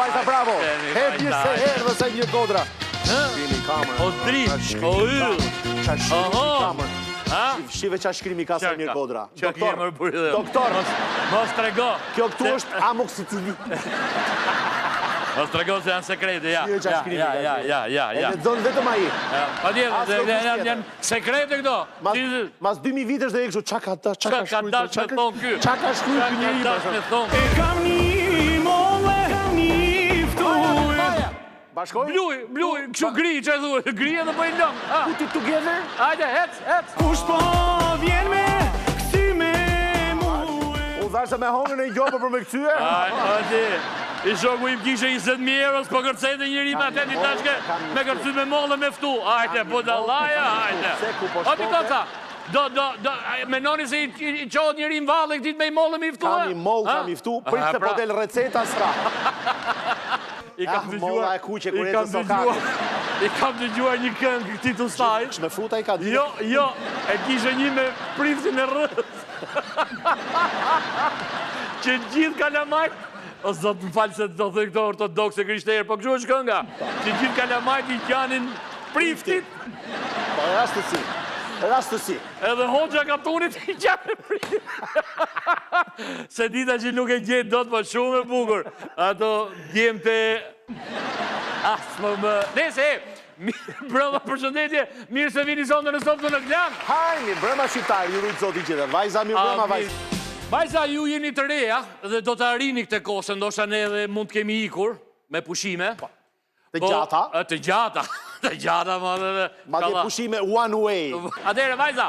vajza, bravo. Hedh një se herë dhe se një kodra. Shkrimi kamër. O drish, o yll. Qa shkrimi kamër. Shive qa shkrimi ka se një kodra. Doktor. Mos trego. Kjo këtu është amoxicillin. Mos trego se janë sekrete, ja. Ja. E lexon vetëm ai. Pa tjetër, janë sekrete këto. Mas 2000 vitesh dhe e kështu, qa ka dash me thonë ky? Qa ka shkruaj ky njeri? E kam një molle, një ftuar. Bashkoj? Bluj, kështu gri, që e thuë, gri edhe po i lëmë. Put it together? Hajde, hec. Kush po vjen me kësi me muë. U dhashtë me hongën e gjopë për me këtyre? Hajde. I shoku im kishe 20.000 euros, po kërcejtë njëri me ateti tashke, me kërcejtë me mollë me ftu. Hajde, po da laja, hajde. O ti koca, menoni se i qohët njëri më valë e këtit me i mollë me i ftu? Kam i mollë, kam i ftu, pritë se po del receta s'ra. I kam molla e kuqe, kurete sokake. I kam dëgjuar një këngë këti të staj. Shme futa i ka dhjë. Jo, e kishe një me priftin e rrës. Që gjithë kalamajt, o zotë më falë se do thë këto ortodoxe krishterë, po kështu është kënga, që gjithë kalamajt i kjanin priftit. Po, rastësi. Edhe hoxha katunit i kjanin priftit. Se dita që nuk e gjetë do të po shumë e bukur. Ato djemë të... Nese, brëma përshëndetje, mirë se vini sonë në softë në klan. Hajni, brëma shqiptarë, ju rujtë zoti gjithë. Vajza, mirë brëma, vajza. Vajza, ju jeni të reja dhe do të arini këtë kosë, ndoshta ne edhe mund të kemi ikur me pushime. Të gjata. Të gjata, ma dhe... Ma dhe pushime one way. Atere, vajza,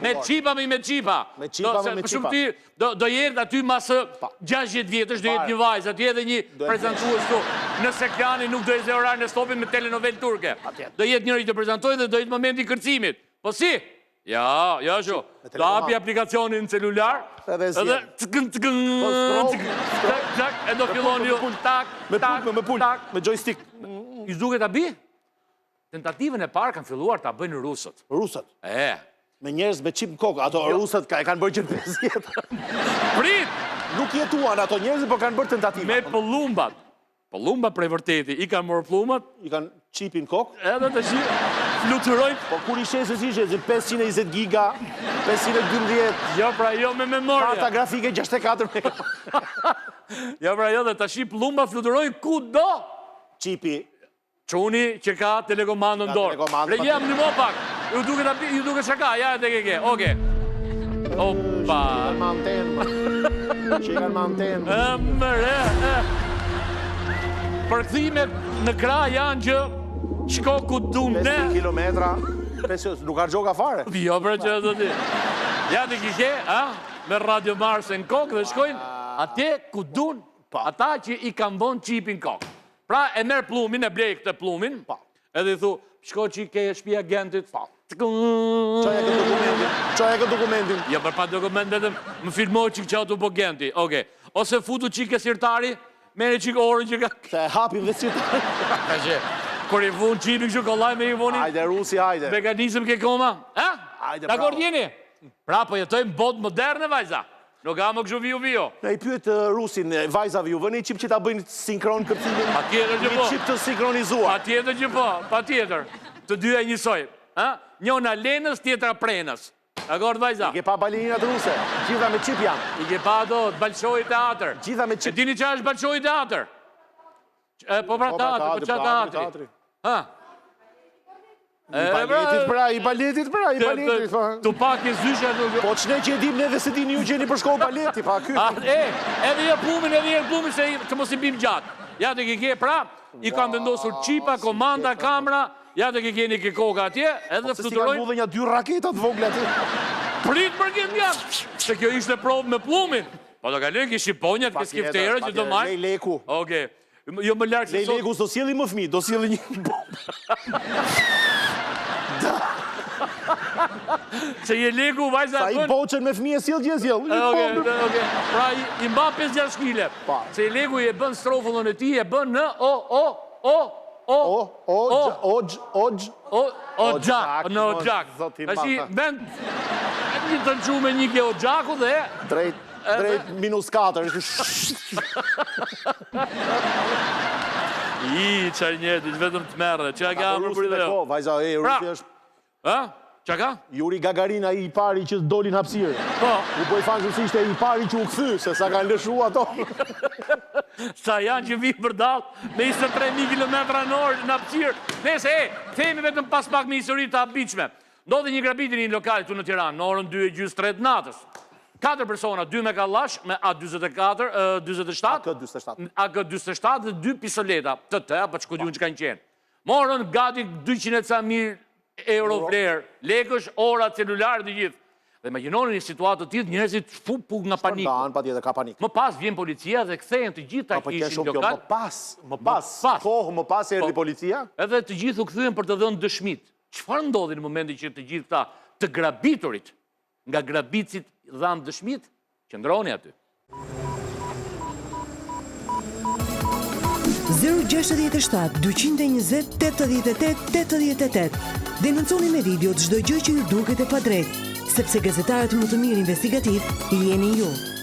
me qipa. Me qipa. Për shumë ti, do jetë aty masë 60 vjetës, do jetë një vajza, ti edhe një prezentuës tu. Nëse klani nuk do jetë orarë në stopin me telenovel turke. Do jetë njëri të prezentoj dhe do jetë momenti kërcimit. Po si? Ja, shu. Do api aplikacionin në celular, edhe tëgën, e do fillon ju, tak, me joystick. I duke ta bi? Tentativën e parë kanë filluar ta bëjnë rusët. Rusët? Me njerëz me qip në kokë, ato rusët e kanë bërë që 5 jetë. Prit! Nuk jetuan ato njerëz, po kanë bërë tentativë. Me pëllumbat. Pëllumbat prej vërteti, i kanë morë plumbat. I kanë qipin kokë. Edhe të shi, fluturojnë. Po kur i shesës i shesë, 520 giga, 512. Jo, pra jo me memoria. Karta grafike 64 mega. Jo, pra jo dhe të shi plumbat fluturojnë ku do. Qipi. Quni që ka telekomandën dorë. Re jam një mo pak. Ju duke që ka, ja e të keke. Oke. Opa. Që i kanë mantenë. Përkthimet në krah janë që shko ku du ne. 5 kilometra. Nuk ka gjoka fare. Jo, pra që dhe ti. Ja të kike, me Radio Mars në kokë dhe shkojnë atje ku dun ata që i kanë bon qipin kokë. Pra e merë plumin, e blej këtë plumin, edhe i thu, shko që i ke shpia agentit, Qoja këtë dokumentin. Jo, për pa dokumentet, më filmoj që qa të po genti, oke. Ose futu që i ke sirtari, mene që i orën që ka... Se hapim dhe sirtari. Kër i vun qipin që kollaj me i vunin... Hajde, Rusi, hajde. Mekanizm ke koma, Da kord jeni? Pra, po jetojmë botë moderne, vajza. Nuk ga më këshu viju. Ne i pyet Rusin, vajzave ju, vëni qip që ta bëjnë sinkron kërcimin? Pa tjetër që po. Një qip të sinkronizuar. Pa tjetër që po, pa tjetër. Të dyja njësoj. Njona lenës, tjetra prenës. Akord, vajza? I ke pa balinat ruse, gjitha me qip janë. I ke pa do, të balqoj teatr. Gjitha me qip. E dini që është balqoj teatr? Po pra teatr, po qa teatri? I baletit pra. Tu pak e zyshe... Po që ne që e dim ne dhe se dini ju që jeni për shkollë baleti, pa ky. Edhe jo plumin, se të mos i bim gjatë. Ja të kike, pra, i kam vendosur qipa, komanda, kamera, ja të kike një koka atje, edhe fluturojnë... Se si kanë mu dhe një 2 raketat vogle aty. Prit për këtë janë, se kjo ishte provë me plumin. Po të kalën ki shqiponjat, ki skifterë që do marë. Lej leku. Oke, jo më larkë se sot... Lej leku, do s'jeli më fmi, do s'jeli një Se je legu, vajza... Sa i boqen me fmi e s'jel që e s'jel. Oke. Pra, i mba 5-6 kile. Se je legu i e bën strofullon e ti, e bën në Ogjak. Ta shi, vend... Një të nqu me një ke Ogjaku dhe... Drejt. drejt -4. Qaj njerëtit, vetëm të merre. Qa ka amër për ideo? Po, vajza e Rusi është... Qa ka? Yuri Gagarin ai I pari që dolin hapësirë. Po. U bëj fan se ishte I pari që u kthy, se sa kanë lëshu ato. Sa janë që vinë për dalë me 23.000 km/h në hapësirë. Nese, themi vetëm pas pak me histori të habitshme. Ndodhi një grabitje në një lokal këtu në Tiranë, në orën 2:30 natës. 4 persona, 2 me kallash, me A24, 27, AK-47 dhe 2 pistoleta, të, apo që këtë që kanë qenë. Morën gati 200.000 euro vlerë, lekësh, ora, celular dhe gjithë. Dhe imagjinoni një situatë të tillë, njerëzit fu nga panik. Patjetër ka panik. Më pas vjen policia dhe kthehen të gjithë ta kishin lokal. Më pas erdhi policia. Edhe të gjithë u kthyen për të dhënë dëshmit. Çfarë ndodhi në momentin që të gjithë këta të grabiturit nga grabitësit dhanë dëshmit? Qëndroni aty. 067 220 88 88. Denonconi me video çdo gjë që ju duket e padrejtë, sepse gazetarët më të mirë investigativ jeni ju.